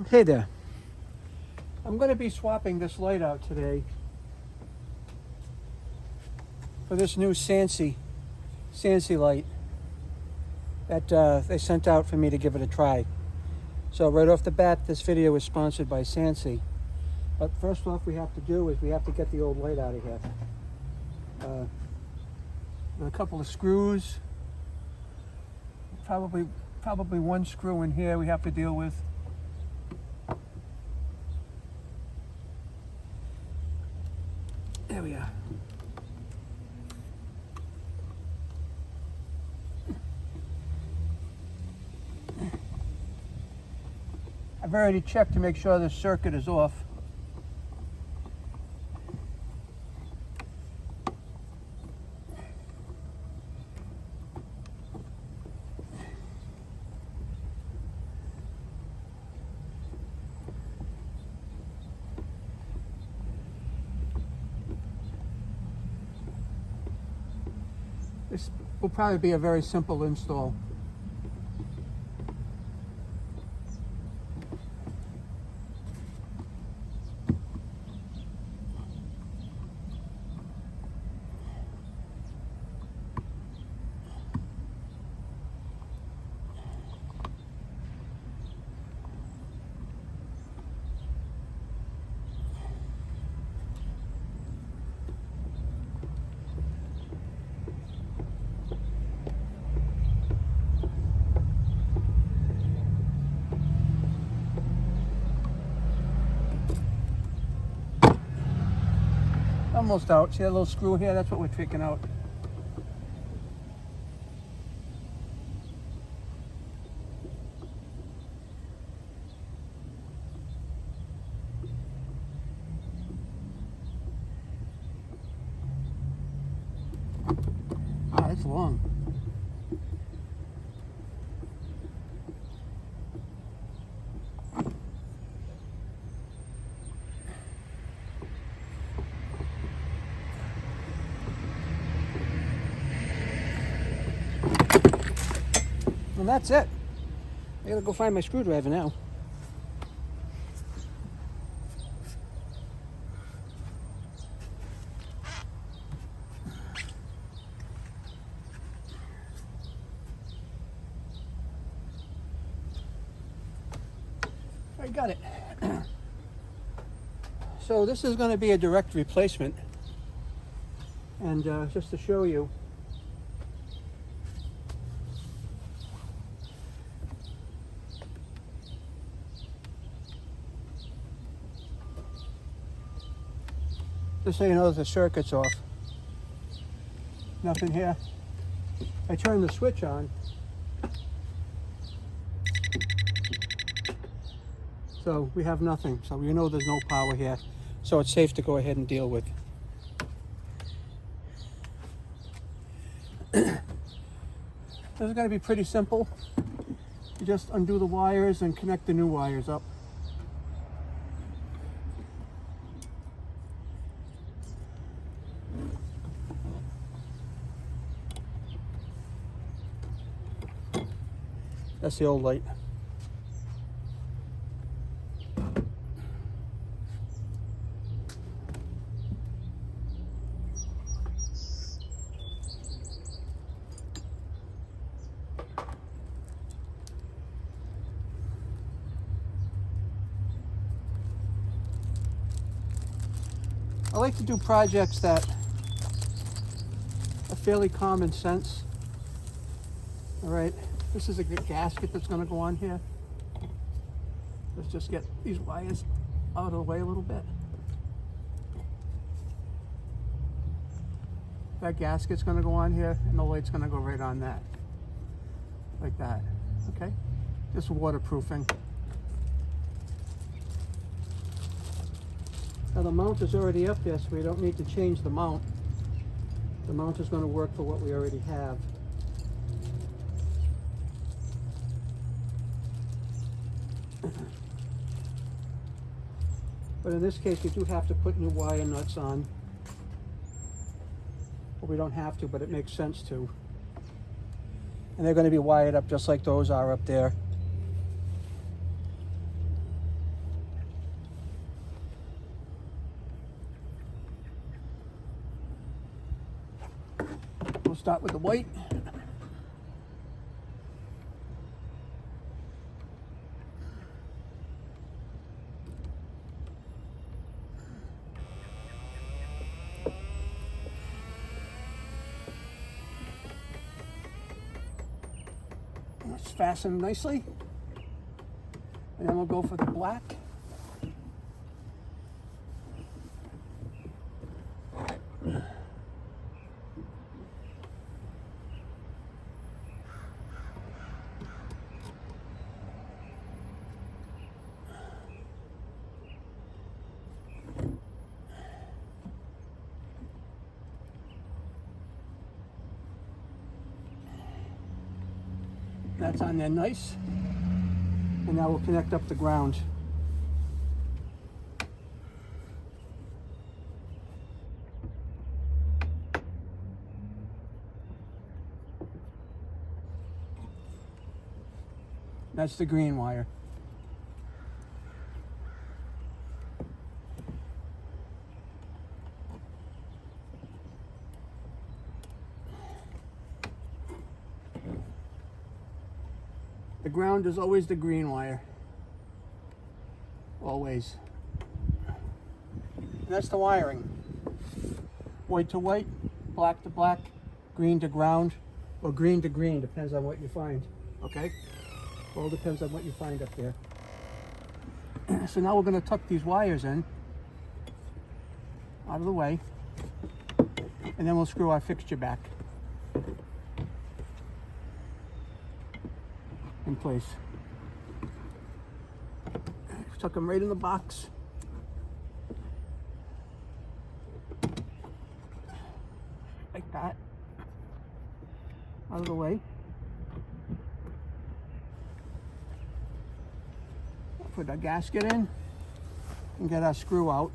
Hey there. I'm going to be swapping this light out today for this new SANSI light that they sent out for me to give it a try. So right off the bat, this video is sponsored by SANSI. But first off, we have to get the old light out of here. With a couple of screws, probably one screw in here we have to deal with. There we are. I've already checked to make sure the circuit is off. This will probably be a very simple install. Almost out. See that little screw here? That's what we're taking out. Ah, it's long. And that's it. I gotta go find my screwdriver now. I got it. So this is going to be a direct replacement. And just to show you, just so you know that the circuit's off. Nothing here. I turn the switch on. So we have nothing. So we know there's no power here. So it's safe to go ahead and deal with. This is going to be pretty simple. You just undo the wires and connect the new wires up. That's the old light. I like to do projects that are fairly common sense. All right. This is a good gasket that's going to go on here. Let's just get these wires out of the way a little bit. That gasket's going to go on here, and the light's going to go right on that. Like that. Okay? Just waterproofing. Now the mount is already up there, so we don't need to change the mount. The mount is going to work for what we already have. But in this case, we do have to put new wire nuts on. Well, we don't have to, but it makes sense to. And they're going to be wired up just like those are up there. start with the white. Let's fasten nicely. And then we'll go for the black. That's on there nice. And now we'll connect up the ground. That's the green wire. The ground is always the green wire. Always. And that's the wiring. White to white, black to black, green to ground, or green to green, depends on what you find. Okay? All depends on what you find up there. So now we're going to tuck these wires in, out of the way, and then we'll screw our fixture back in place. Tuck them right in the box. Like that. Out of the way. Put our gasket in and get our screw out.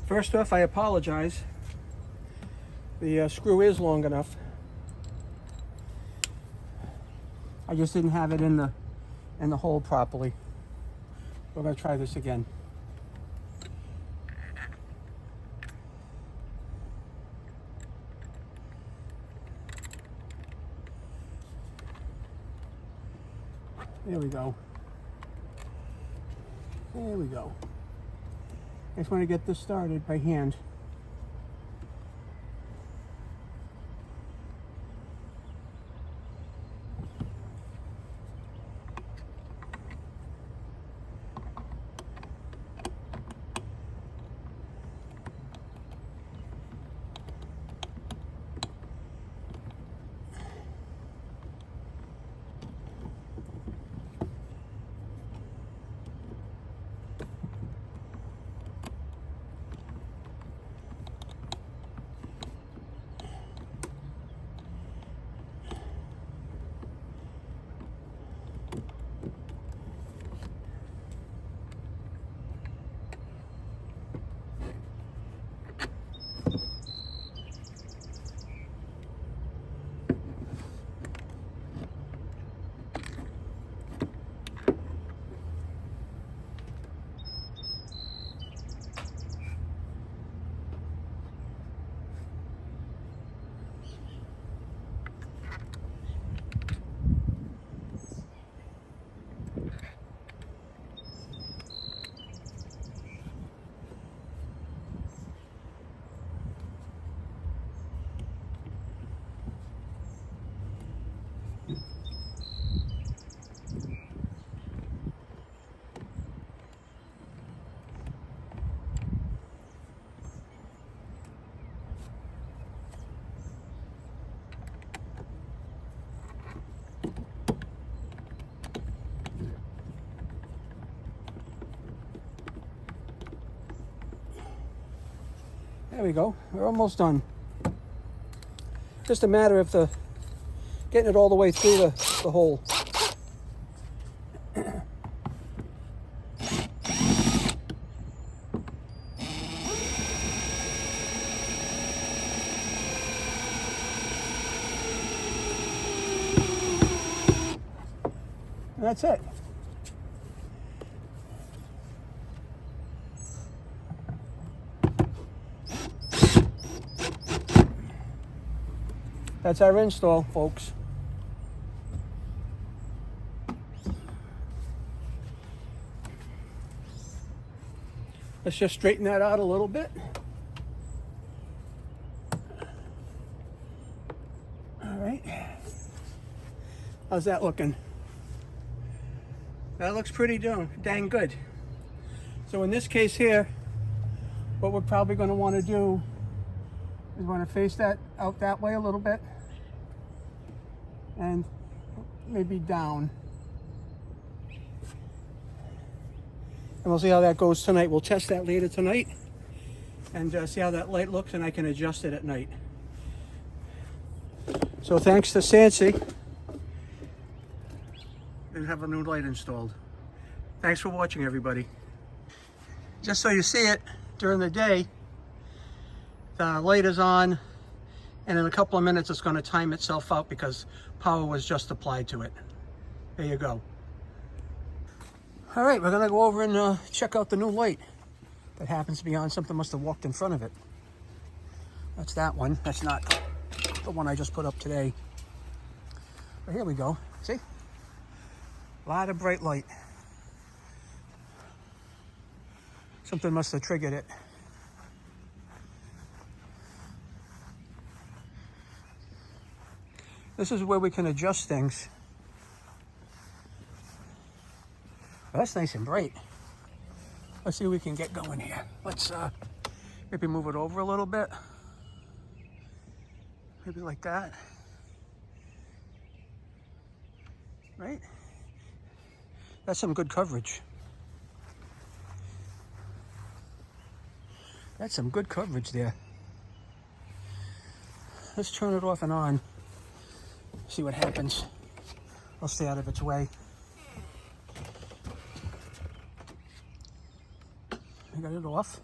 First off, I apologize. The screw is long enough. I just didn't have it in the hole properly. We're going to try this again. There we go. There we go. I just want to get this started by hand. There we go. We're almost done. Just a matter of getting it all the way through the hole. And that's it. That's our install, folks. Let's just straighten that out a little bit. All right. How's that looking? That looks pretty dang good. So in this case here, what we're probably going to want to do is want to face that out that way a little bit and maybe down. And we'll see how that goes tonight. We'll test that later tonight and see how that light looks, and I can adjust it at night. So thanks to SANSI, we have a new light installed. Thanks for watching, everybody. Just so you see it, during the day, the light is on, and in a couple of minutes it's going to time itself out because power was just applied to it. There you go. All right, we're going to go over and check out the new light that happens to be on. Something must have walked in front of it. That's that one. That's not the one I just put up today. But here we go. See? A lot of bright light. Something must have triggered it. This is where we can adjust things. Well, that's nice and bright. Let's see what we can get going here. Let's maybe move it over a little bit. Maybe like that. Right? That's some good coverage. That's some good coverage there. Let's turn it off and on. See what happens. I'll stay out of its way. I got it off.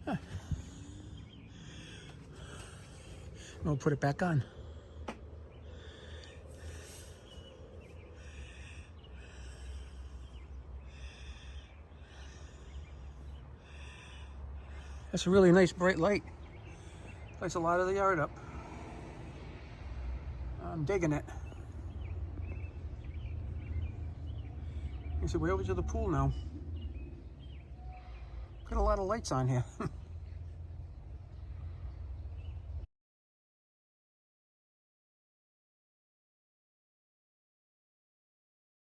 Huh. We'll put it back on. That's a really nice bright light. Lights a lot of the yard up. I'm digging it. You see, way over to the pool now. Got a lot of lights on here.